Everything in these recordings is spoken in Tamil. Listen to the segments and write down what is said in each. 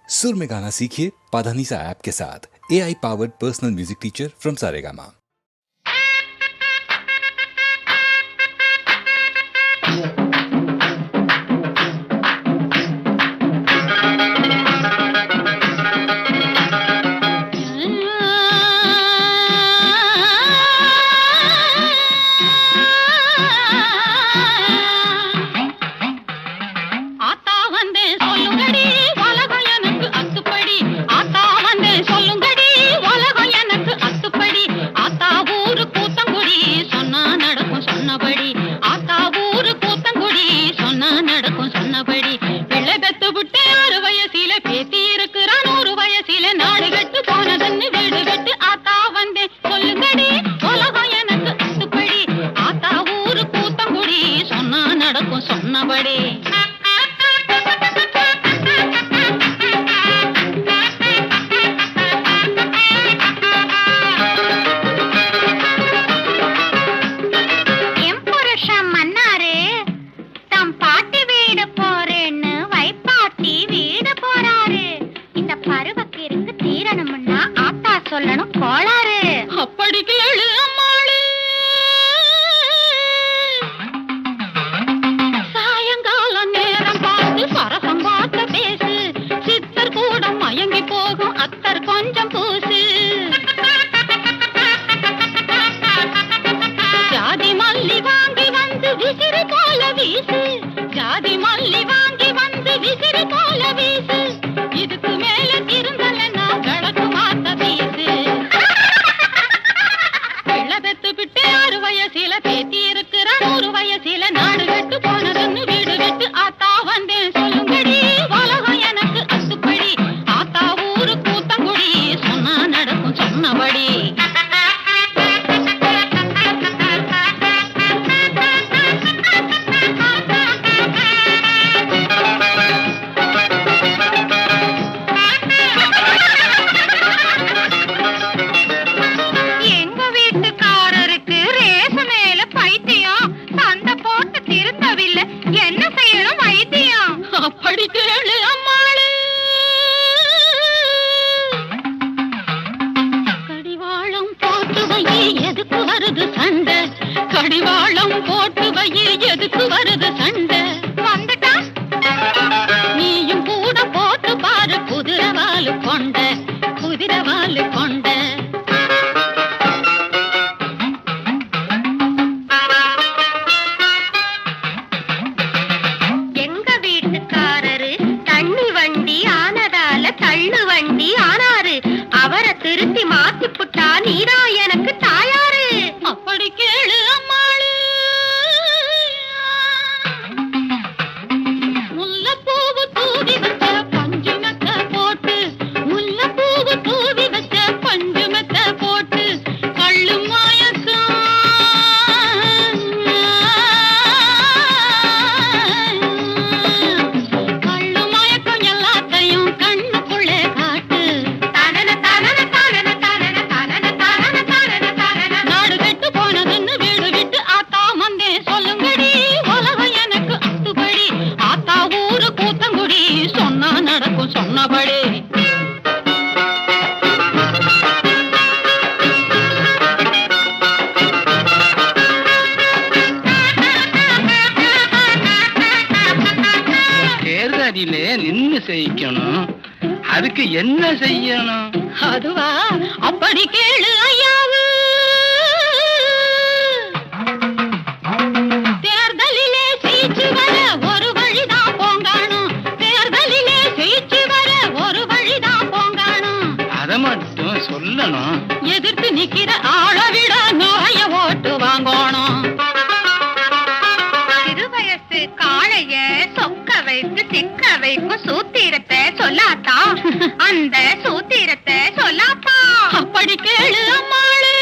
सुर में गाना सीखिए पाधानीसा ऐप के साथ। AI powered personal music teacher from Saregama. அதுக்கு என்ன செய்யணும்? அதுவா, அப்படி கேளு ஐயாவு. தேர்தலிலே ஜெயிச்சு வர ஒரு வழிதான் போங்காணும். தேர்தலிலே ஜெயிச்சு வர ஒரு வழிதான் போங்காணும். அத மட்டும் சொல்லணும். எதிர்த்து நிக்கிற ஆளவிட நோய ஓட்டு வாங்கணும். சிறுவயசு காளைய சொக்க வைத்து சிக்க வைக்கும் சூத்திரத்தை சொல்லாத்தா, அந்த சூத்திரத்தை சொல்லாப்பா. அப்படி கேளு அம்மாளு.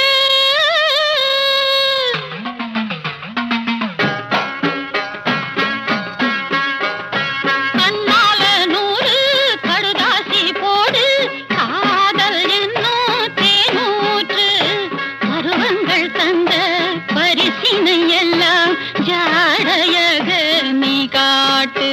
கண்ணால 100 கடுதாசி போடு, காதல் என்னும் தேனூற்று. பருவங்கள் தந்த பரிசினை எல்லாம் ஜாடையக நீ காட்டு.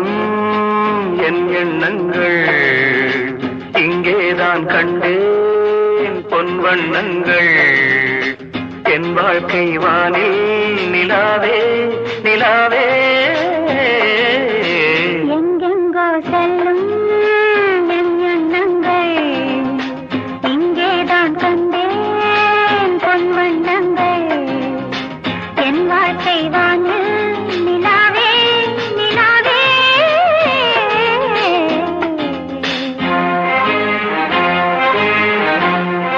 செல்லும் என் எண்ணங்கள் இங்கேதான் கண்டேன் பொன் வண்ணங்கள் என் வாழ்க்கை வானில் நிலாவே நிலாவே எங்கெங்கோ செல்லும் என் எண்ணங்கள் இங்கேதான் கண்டேன் பொன் வண்ணங்கள் என் வாழ்க்கை வானில் நிலாவே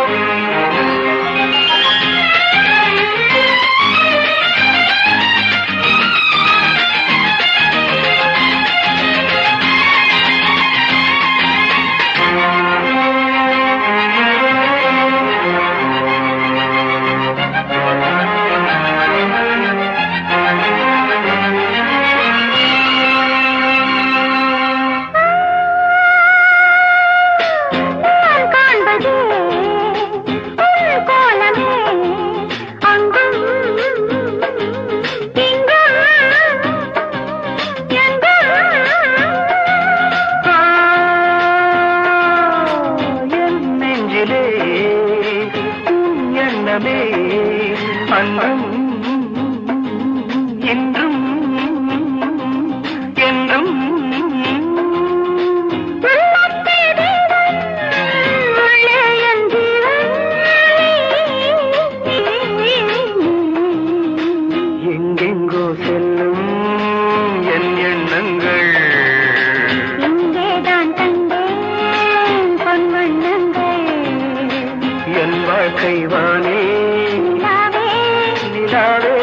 நிலாவே அன்றும் என்றும் என்றும் எங்கெங்கோ செல்லும் என் எண்ணங்கள் இங்கேதான் கண்டேன் பொன் வண்ணங்கள் என் வாழ்க்கை வானே நிலாவே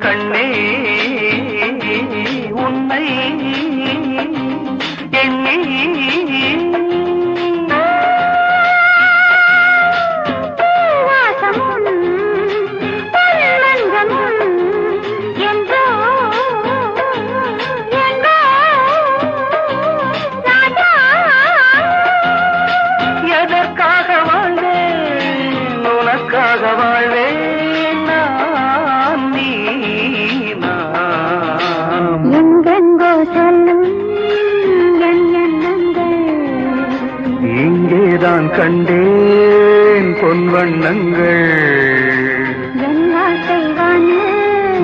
கண்ணே உன்னை எண்ணி எதற்காக வாழ்வேன் உனக்காக வாழ்வேன் இங்கேதான் கண்டேன் பொன் வண்ணங்கள்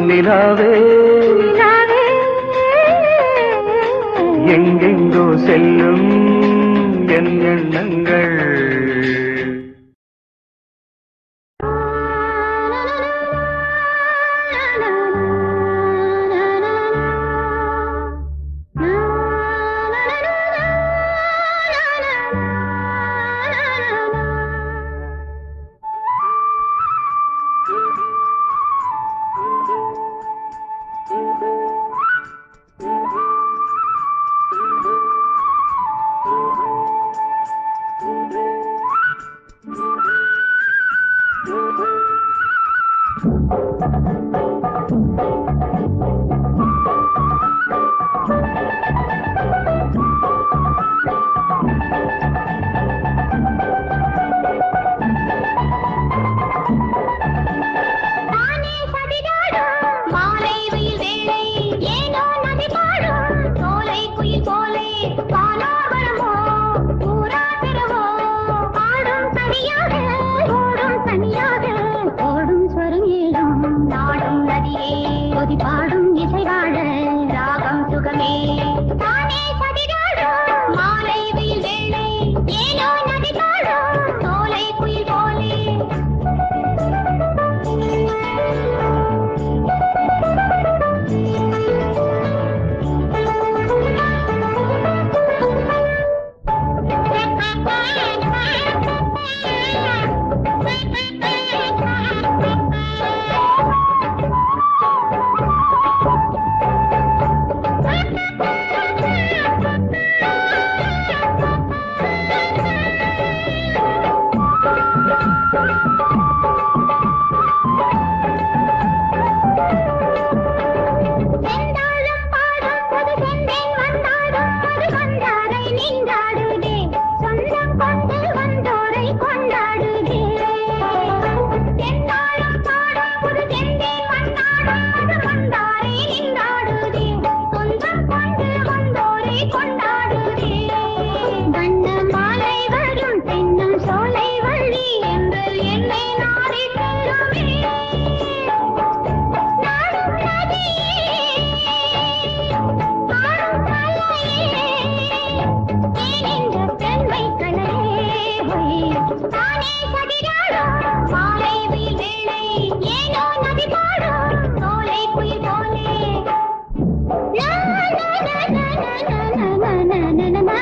நிலாவே எங்கெங்கோ செல்லும் என் எண்ணங்கள் பாடும் இசை வாழ ராகம் சுகமே தானே சதிராடும் மாலை வெயில் வேளை ஏனோ நதி தானே சதிராடும் மாலை வெயில் வேளை ஏனோ நதி பாடும் சோலை குயில் போலே லா, லா, லா, லா, லா, லா, லா, லா, லா, லா, லா.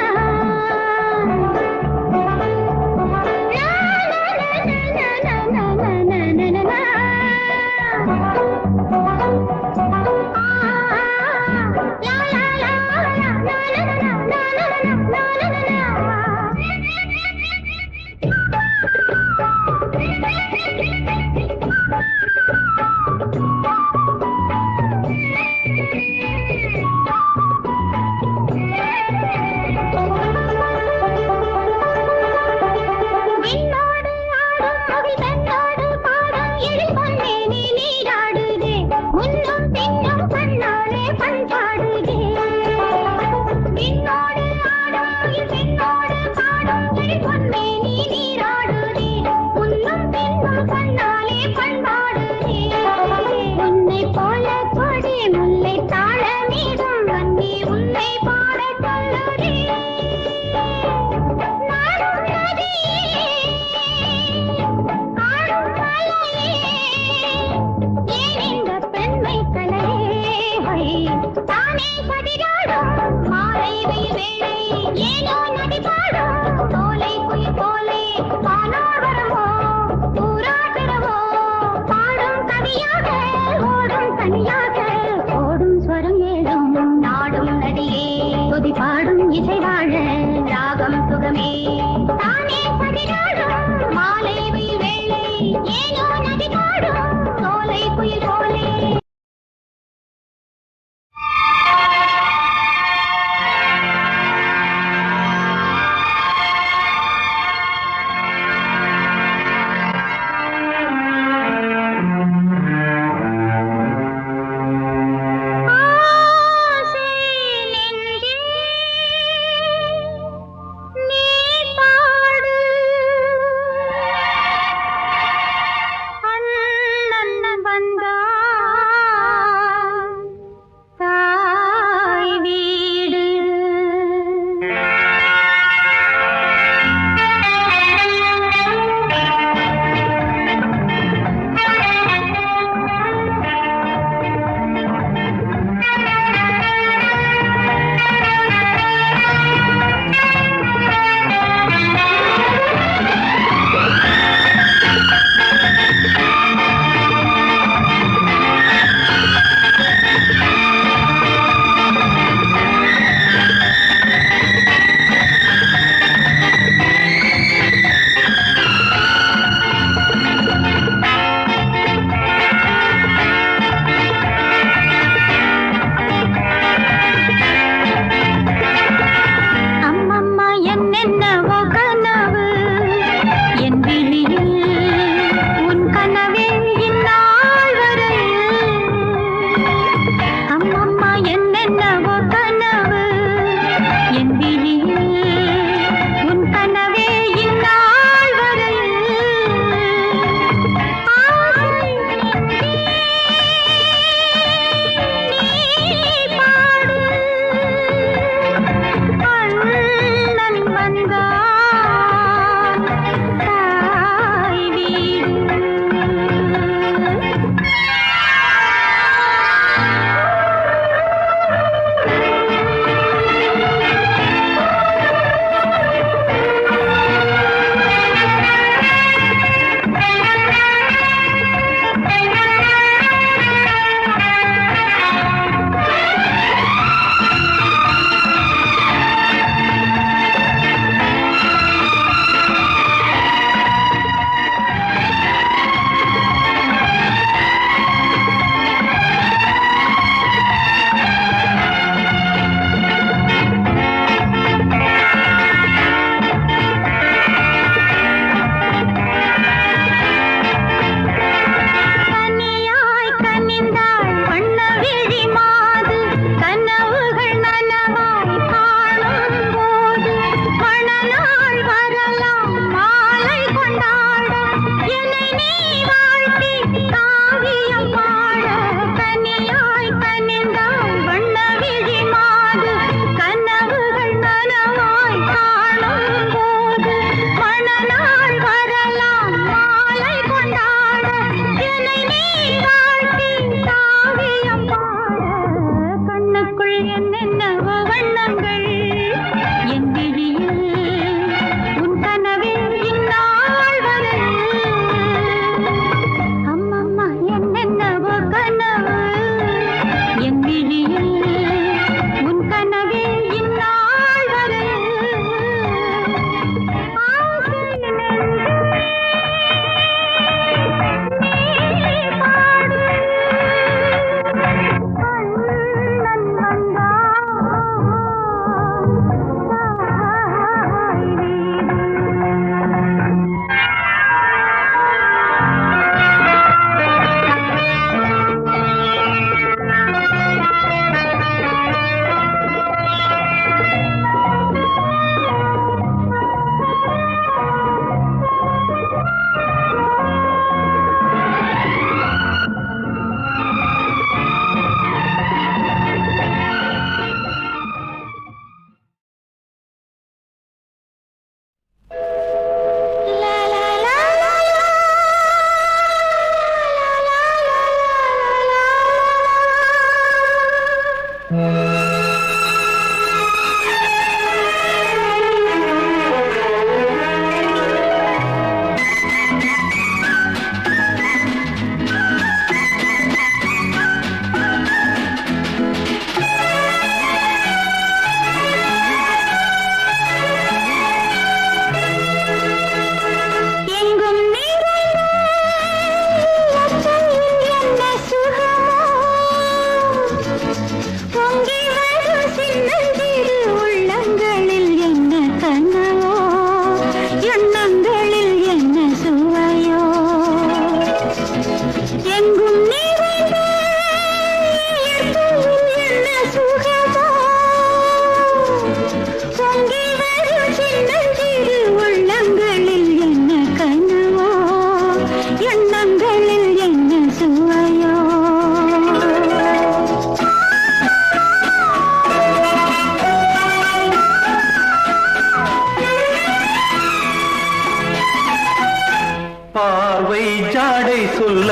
பார்வை ஜாடை சொல்ல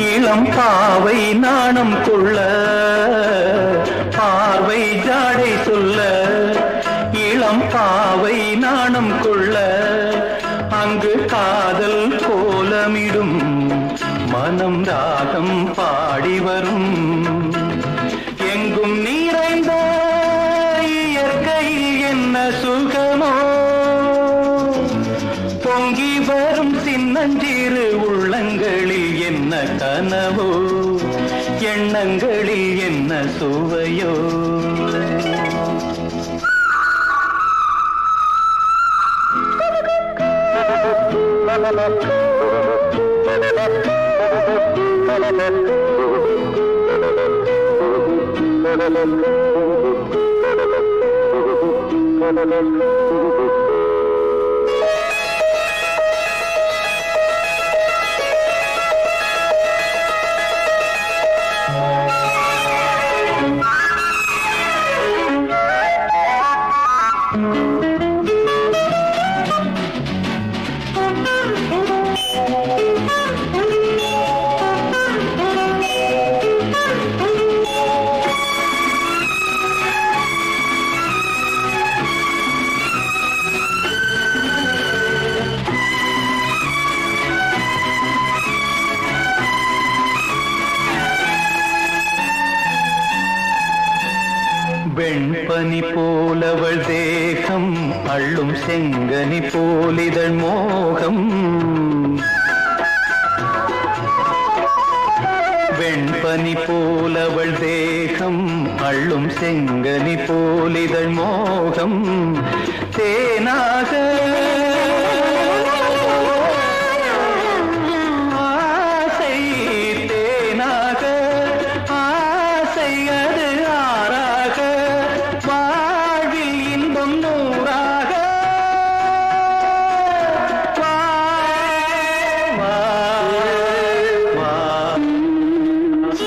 இளம் பாவை நாணம் கொள்ள பார்வை ஜாடை சொல்ல இளம் பாவை நாணம் கொள்ள அங்கு காதல் கோலமிடும் மனம் ராகம் பாடி வரும் எங்கும் நிறைந்த இயற்கையில் என்ன சுகமோ பொங்கி வரும் சின்னஞ்சிறு உள்ளங்களில் என்ன கனவோ எண்ணங்களில் என்ன சுவையோ வெண்பனி போலவள் தேகம் அள்ளும் செங்கனி போலிதழ் மோகம் வெண்பனி போலவள் தேகம் அள்ளும் செங்கனி போலிதழ் மோகம் தேனாக ஆசை தேனாக ஆசை அது ஆறாக வாழ்வில் இன்பம் நூறாக வா, வா, வா.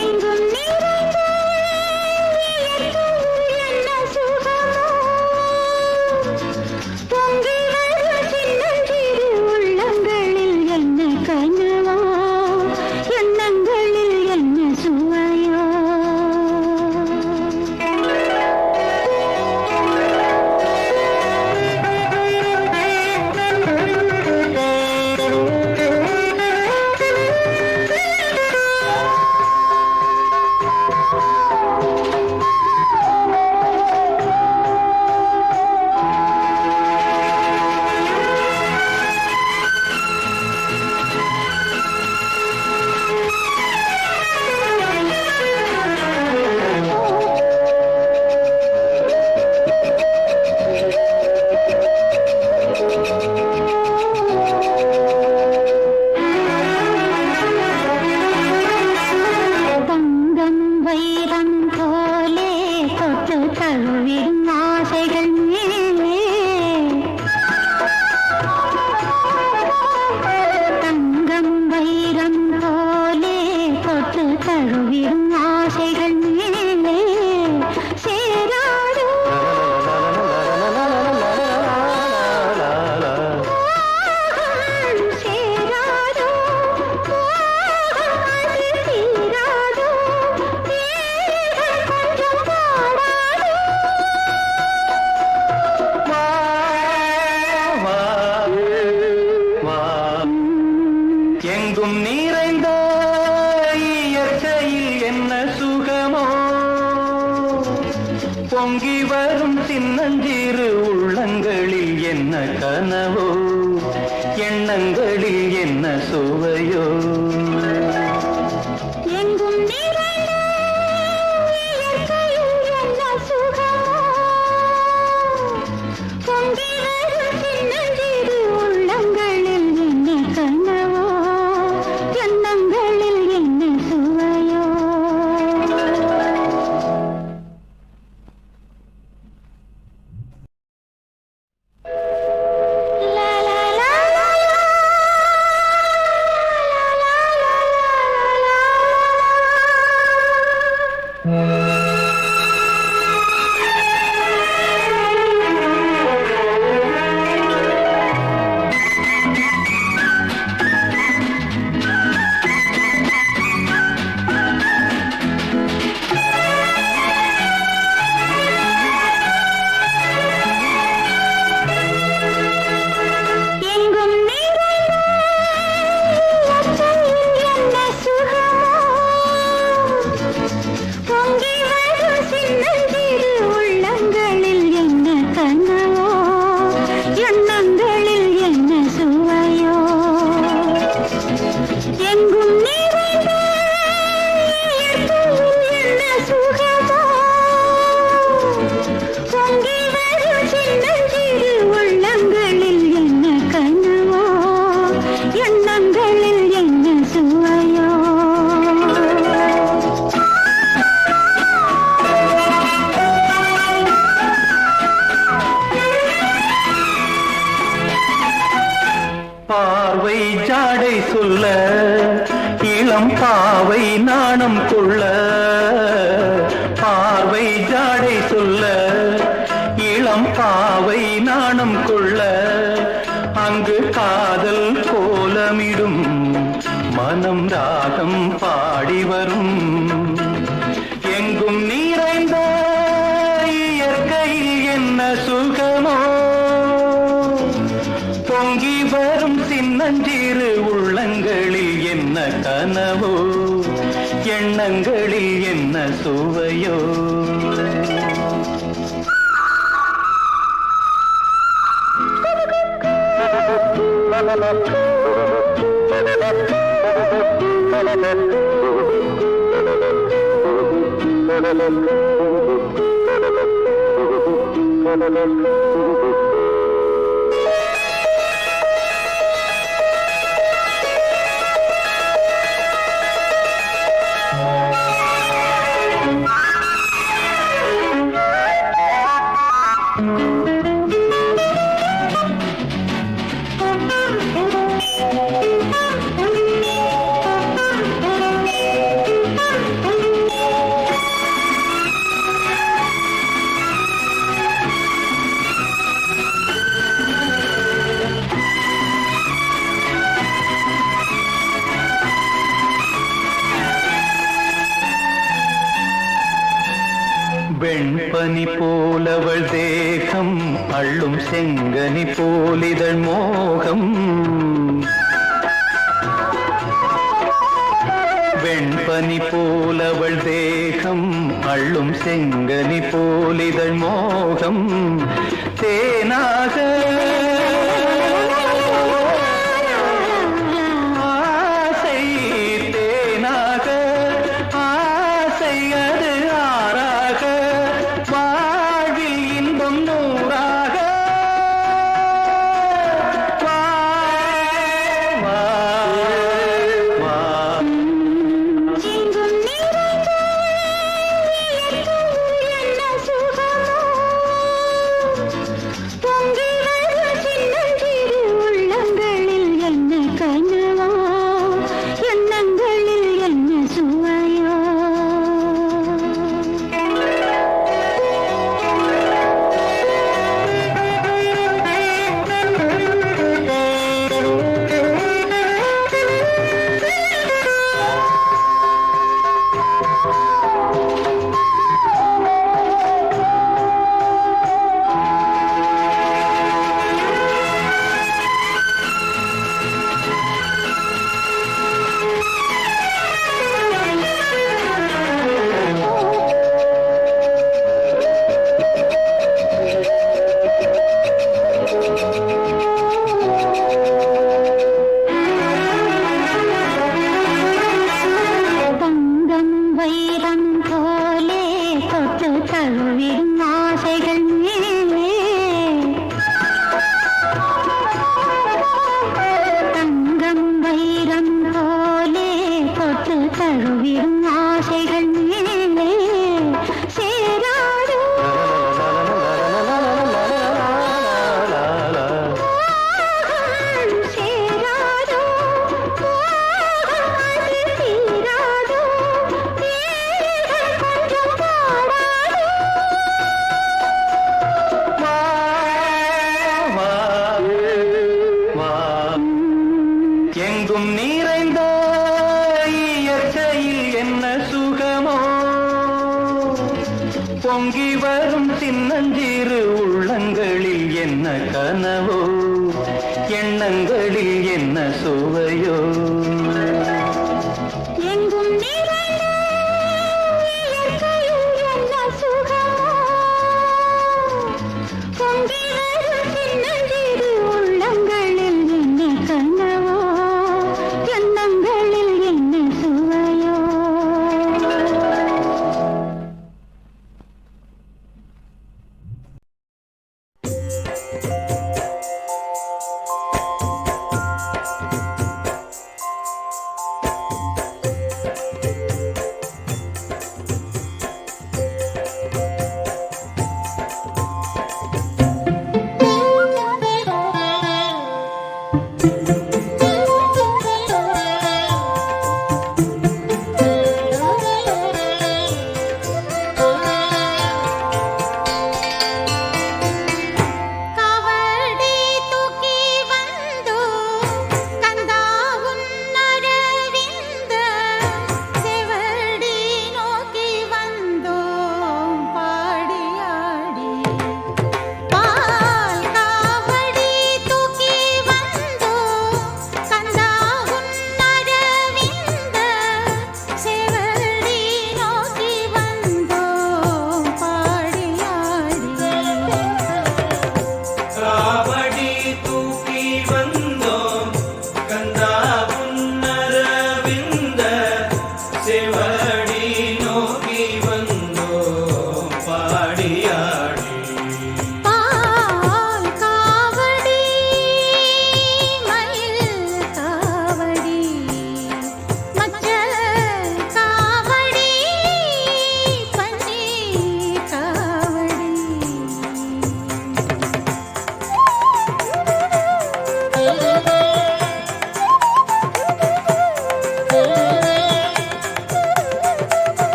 எங்கும் நிறைந்த இயற்கையில் என்ன சுகமோ பொங்கி வரும் சின்னஞ்சிறு உள்ளங்களில் என்ன கனவோ எண்ணங்களில் என்ன சுவையோ தங்கம் வைரம் போலே தொட்டு தழுவிடும் ஆசைகள் மேலே தங்கம் வைரம் போலே தொட்டு தழுவிடும் ஆசைகள் மேலே சேராதோ சேராதோ அது தீராதோ தேகம் கொஞ்சம் பாடாதோ வா, வா, வா. எங்கும் நிறைந்த இயற்கையில் என்ன சுகமோ பொங்கி வரும் சின்னஞ்சிறு உள்ளங்களில் என்ன கனவோ எண்ணங்களில் என்ன சுவையோ எங்கும் நிறைந்த இயற்கையில் என்ன சுகமோ பொங்கி வரும் சின்னஞ்சிறு உள்ளங்களில் என்ன கனவோ எண்ணங்களில் என்ன சுவையோ லா லா லா லா லா பார்வை ஜாடை சொல்ல இளம் பாவை நாணம் கொள்ள பார்வை ஜாடை சொல்ல இளம் பாவை நாணம் கொள்ள அங்கு காதல் கோலமிடும் மனம் ராகம் பாடி வரும் எங்கும் நிறைந்த இயற்கையில் என்ன சுகமோ பொங்கி வரும் சின்னஞ்சிறு உள்ளங்களில் என்ன கனவோ எண்ணங்களில் என்ன சுவையோ வெண்பனி போலவள் தேகம் அள்ளும் செங்கனி போலிதழ் மோகம் வெண்பனி போலவள் தேகம் அள்ளும் செங்கனி போலிதழ் மோகம் தேனாக ஆசை தேனாக ஆசை அது ஆறாக வாழ்வில் இன்பம் நூறாக வா, வா, வா. எங்கும் நிறைந்த இயற்கையில் என்ன சுகமோ பொங்கி வரும் சின்னஞ்சிறு உள்ளங்களில் என்ன கனவோ எண்ணங்களில் என்ன சுவையோ தங்கம் வைரம் போலே தொட்டு தழுவிடும் ஆசைகள் மேலே தங்கம் வைரம் போலே தொட்டு தழுவிடும் ஆசைகள் மேலே சேராதோ சேராதோ அது தீராதோ கொஞ்சம் பாடாதோ வா, வா, வா. எங்கும் நிறைந்த இயற்கையில் என்ன சுகமோ பொங்கி வரும் சின்னஞ்சிறு உள்ளங்களில் என்ன கனவோ எண்ணங்களில் என்ன சுவையோ எங்கும் நிறைந்த இயற்கையில் என்ன சுகமோ பொங்கி வரும் சின்னஞ்சிறு உள்ளங்களில் என்ன கனவோ எண்ணங்களில் என்ன சுவையோ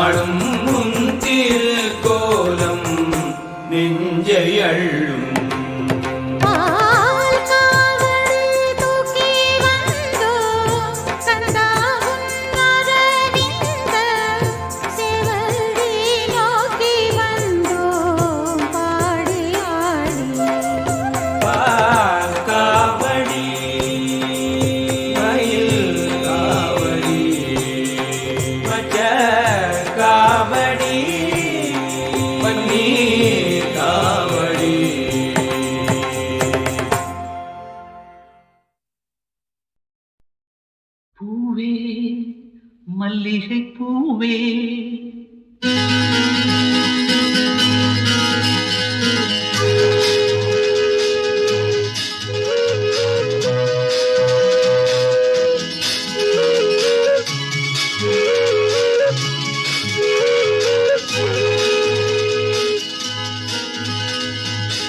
நாடும் உன் திருக்கோலம் நெஞ்சை அள்ளும். பால் காவடி தூக்கி வந்தோம் கந்தா உன் அரவிந்த செவடி நோக்கி வந்தோம் பாடி ஆடி. பால் காவடி மயில் காவடி மச்ச காவடி பன்னீர் காவடி. பூவே மல்லிகை பூவே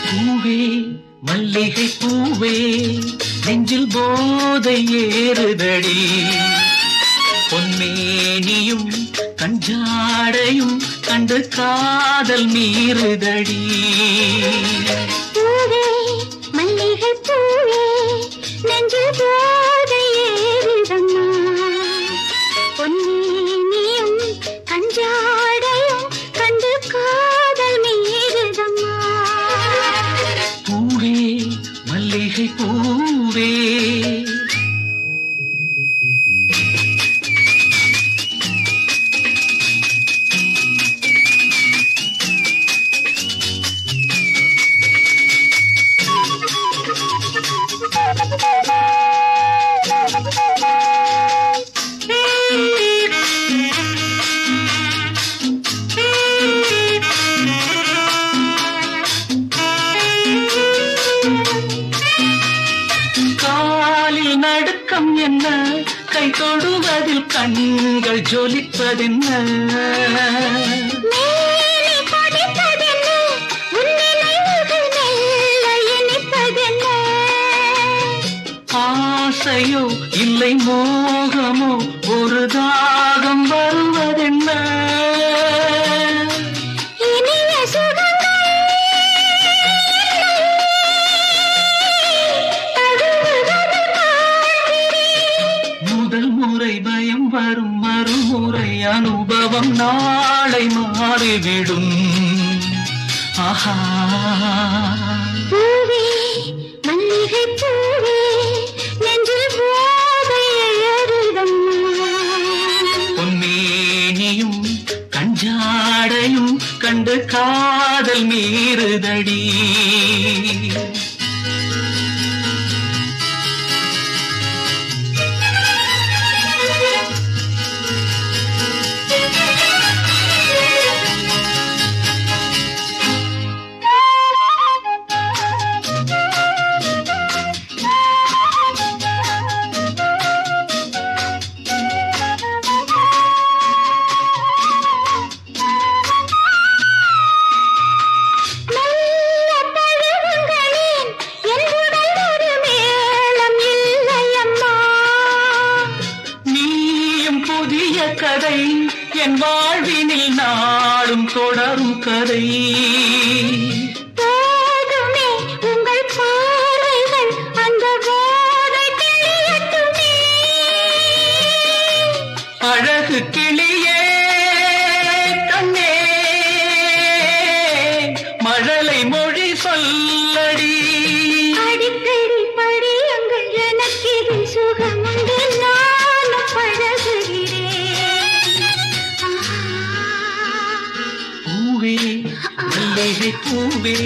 பூவே மல்லிகை பூவே நெஞ்சில் போதை ஏறுதடி. பொன்மேனியும் கஞ்சாடையும் கண்டு காதல் மீறுதடி. பூவே மல்லிகை பூவே நெஞ்சில் போதை ஏறுதம்மா. பொன்மேனியும் கஞ்சாடையும் கண்டு காதல் மீறுதம்மா. பூவே மல்லிகை பூவே காலில் நடுக்கம் என்ன, கை தொடுவதில் கண்கள் ஜொலிப்பதென்ன. மேலே கொதிப்பதென்ன, உன் நினைவுகள் மெல்ல இனிப்பதென்ன. ஆசையோ இல்லை மோகமோ ஒரு தாகம் வருவதென்ன. இனிய சுகங்கள் தழுவுவது காண்கிறேன். முதல் முறை பயம் வரும், மறுமுறை அனுபவம் நாளை மாறிவிடும். ஆஹா பூவே மல்லிகை பூவே நெஞ்சில் போதை ஏறுதம்மா. பொன்மேனியும் கஞ்சாடையும் கண்டு காதல் மீறுதடி. மெல்ல தழுவுங்களேன், என் உடல் ஒரு மேளம் இல்லையம்மா. நீயும் புதிய கதை, என் வாழ்வினில் நாடும் தொடரும் கதை. போதுமே உங்கள் பார்வைகள், அந்த போதை தெளியட்டுமே. அழகு கிளியே கண்ணே மழலை மொழி சொல்லடி. அடிக்கடி படியுங்கள், எனக்கு இது சுகமுண்டு, நானும் பழகுகிறேன். பூவே மல்லிகை பூவே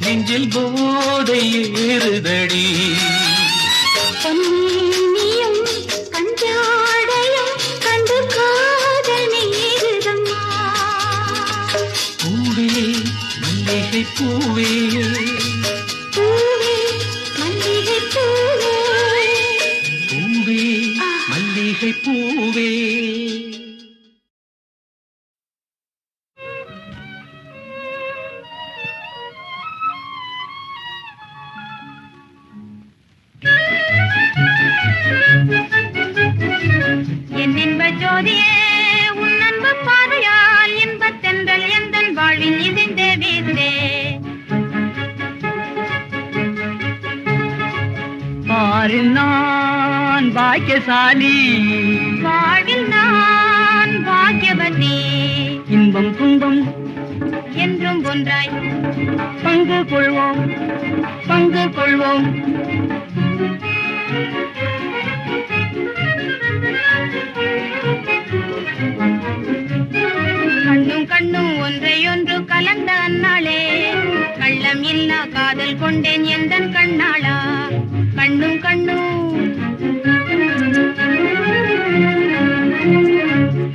நெஞ்சில் போதை ஏறுதடி. பொன்மேனியும் கஞ்சாடையும் கண்டு காதல் மீறுதம்மா. பூவே மல்லிகை பூவே பூவே மல்லிகை பூவே பூவே மல்லிகை பூவே. என் இன்ப ஜோதியே உன் அன்பு பாதையில் பாரில் நான் பாக்கியசாலி, வாழ்வில் நான் பாக்கியவதி, இன்பம் துன்பம் என்றும் ஒன்றாய் பங்கு கொள்வோம், பங்கு கொள்வோம். கண்ணும் கண்ணும் ஒன்றையொன்று கலந்த அந்நாளே, கள்ளம் இல்லா காதல் கொண்டேன் எந்தன் கண்ணாளா. கண்ணும் கண்ணும்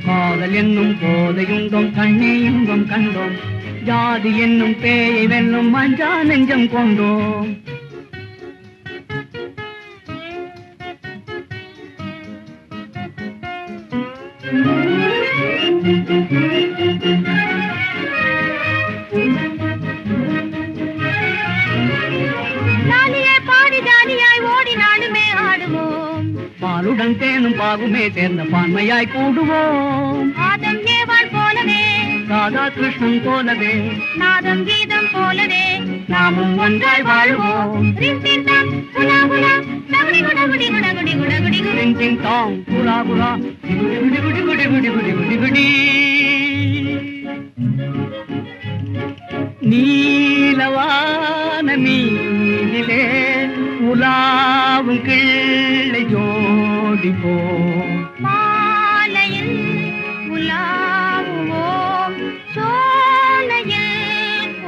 காதல் என்னும் போதையுண்டோம், கண்ணே இன்பம் கண்டோம், ஜாதி என்னும் பேயை வெல்லும் மஞ்சா நெஞ்சம் கொண்டோம். ஜாலியே பாடி ஜாலியாய் ஓடி நாடுமே ஆடுவோம், பாலுடன் தேனும் பாகுமே சேர்ந்த பான்மையாய் கூடுவோம். ஆதம் ஏவாள் போலவே ராதா கிருஷ்ணன் போலவே நாதம் கீதம் போலவே நாமும் ஒன்றாய் வாழ்வோம். ரின் டின் டாங் குலா குலா டகுடி குடகுடி குடகுடி குடகுடி குடி. டிங் டிங் டாங் குலா குலா குடி குடி குடி குடி குடி குடி குடி. நீலவான மீனிலே உலாவும் கிள்ளை ஜோடி போ. மாலையில் உலாவுவோம், சோலையில்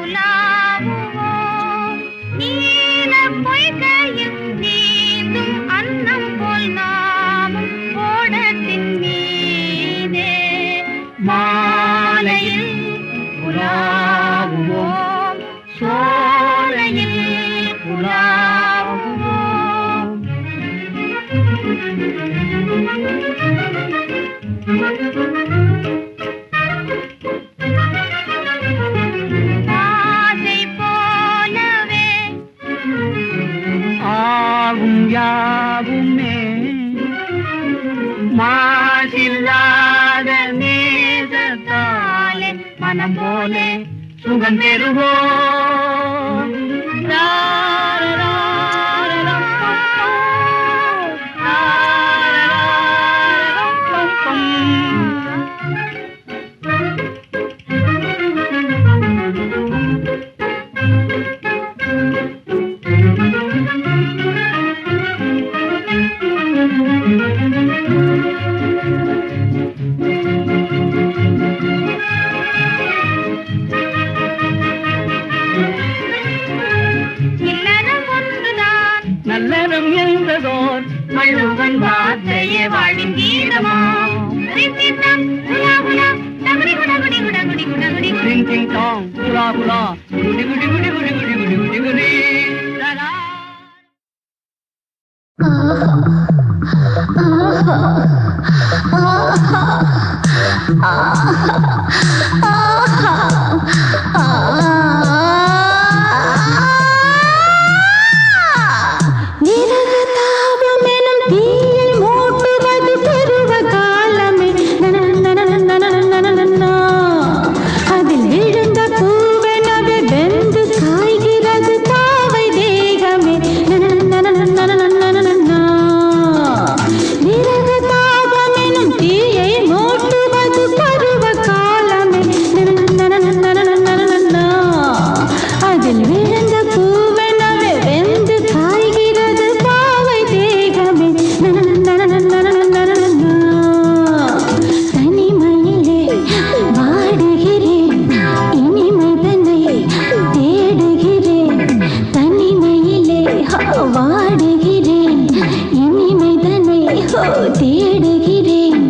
உலாவுவோம், நீல பொய்கையில் நீந்தும் அன்னம் போல் நாமும் ஓடத்தின் மீதே. மாலையில் உலாவுவோம், சோலையில் உலாவுவோம். ஆசை போலவே ஆவும் யாவுமே மாசில்லாத நேசத்தாலே மனம் போலே சுகம் பெறுவோம். இல்லறம் ஒன்றுதான் நல்லறம் என்பதோர் வள்ளுவன் வார்த்தையே வாழ்வின் கீதமாம். ரின் டின் டாங் குலா குலா டகுடி குடகுடி குடகுடி குடகுடி குடி. டிங் டிங் டாங் குலா குலா குடி குடி குடி குடி குடி குடி குடி குடி. லலா. நிரகதாபமெனும் தீயை மூட்டுவது பருவ காலமே. அதில் விழுந்த பூவெனவே வெந்து காய்கிறது பாவை தேகமே. நிரகதாபமெனும் தீயை மூட்டுவது பருவ காலமே. அதில் விழுந்த பூவெனவே வெந்து காய்கிறது பாவை தேகமே. தனிமையிலே வாடுகிறேன், இனிமை தன்னை தேடுகிறேன். தனிமையிலே வாடுகிறேன், இனிமை தன்னை தேடுகிறேன்.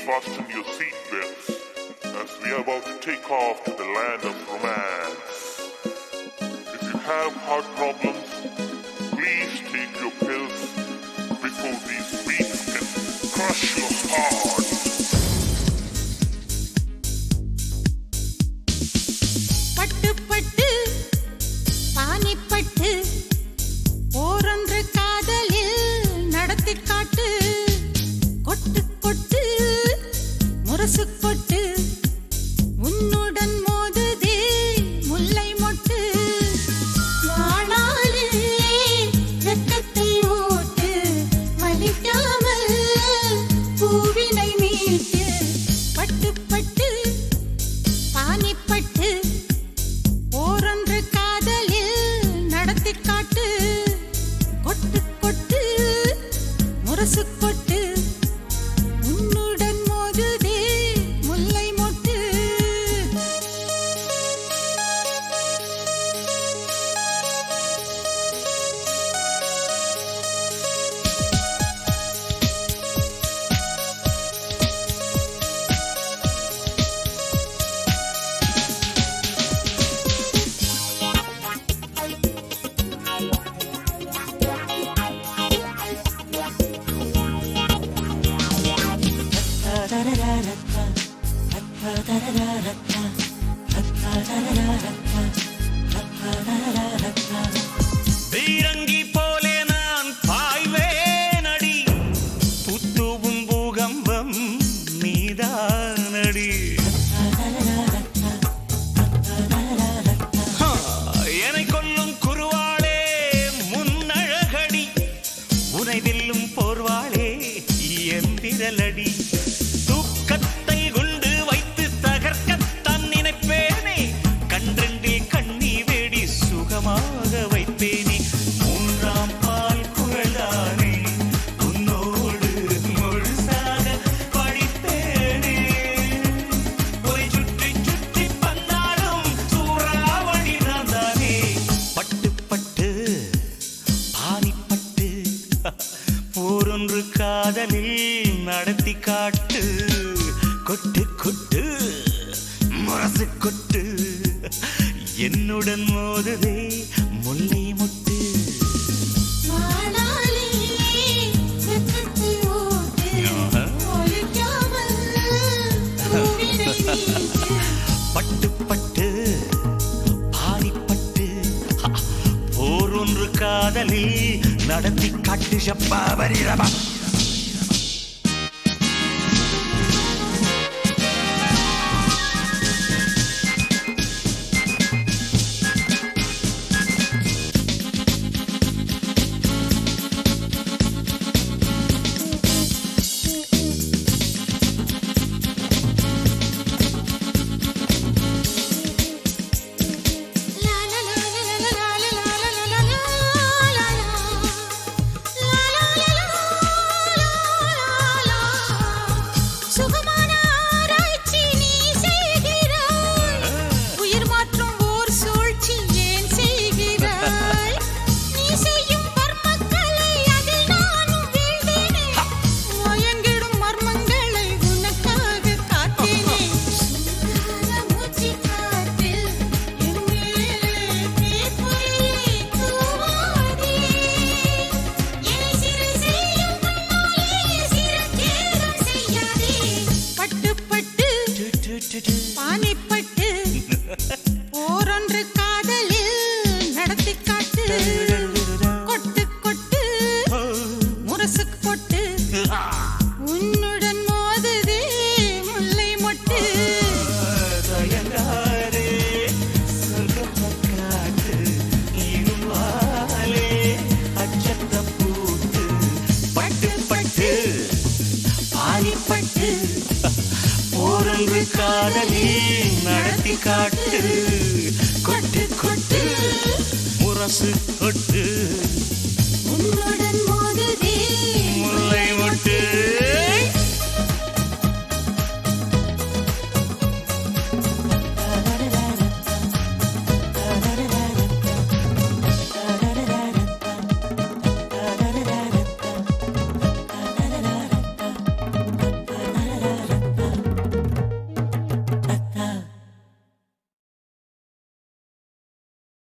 fasten your seatbelts as we are about to take off to the land of romance. If you have heart problems, please take your pills before these beats can crush your heart. பட்டு பட்டு பானிப்பட்டு ஓரொன்று காதலில் நடத்தி காட்டு கொட்டு கொட்டு முரசு கொட்டு உன்னுடன் மோதுதே முல்லை மொட்டு வாணாலே வெட்கத்தை ஓட்டு மலிக்காமல் பூவினை மீட்டு பட்டு பட்டு பானிப்பட்டு ஓரொன்று காதலில் நடத்தி காட்டு கொட்டு கொட்டு முரசு கொட்டு உன்னுடன் மோதுதே முல்லை மொட்டு பீரங்கி போலே நான் பாய்வேனடி புத்துவும் பூகம்பம் நீதானடி என்னை கொல்லும் குருவாளே முன்னழகடி உனை வெல்லும் போர்வாளே என் விரலடி தூக்கத்தை குண்டு வைத்து தகர்க்கத்தான் நினைப்பேனே கன்றெண்டில் கண்ணி வேடி சுகமாக வைப்பேனே மூன்றாம் பால் குழலானே உன்னோடு முழுசாக படித்தேனே ஒரு சுற்றி சுற்றி வந்தாலும் சூறாவளி நான் தானே பட்டு பட்டு பானிப்பட்டு போரொன்று காதலில் நடத்தி காட்டு கொட்டு கொட்டு முரசு கொட்டு என்னுடன் மோதுதே முல்லை மொட்டு வாணாலே வெட்கத்தை ஓட்டு மலிக்காமல் பூவினை மீட்டு பட்டு பட்டு பானிப்பட்டு போரொன்று காதலில் நடத்தி காட்டு ஷப்பாபரிரபா லா லா லா லா லா லா லா லா லா சுகமான ஆராய்ச்சி நீ செய்கிறாய் உயிர் மாற்றும் ஓர் சூழ்ச்சி ஏன் செய்கிறாய் நீ செய்யும் மர்மங்களை அதில் நானும் வீழ்ந்தேனே மயங்கிடும் மர்மங்களை உனக்காக காத்தேனே சுடாத மூச்சு காற்றில் என் மேலே தீப்பொறியை தூவாதே என்னை சிறை செய்யும் கண்ணாலே சிறகேதும் செய்யாதே பட்டு பட்டு பானிப்பட்டு ஓரொன்று காதலில் நடத்தி காட்டு கொட்டு கொட்டு முரசு கொட்டு உன்னுடன் மோதுதே முல்லை மொட்டு தயங்காதே சொர்க்கமக்காட்டு இருவாலே அச்சத்த பூத்து பட்டு பட்டு பானிப்பட்டு போரொன்று காதலில் நடத்தி காட்டு கொட்டு கொட்டு முரசு கொட்டு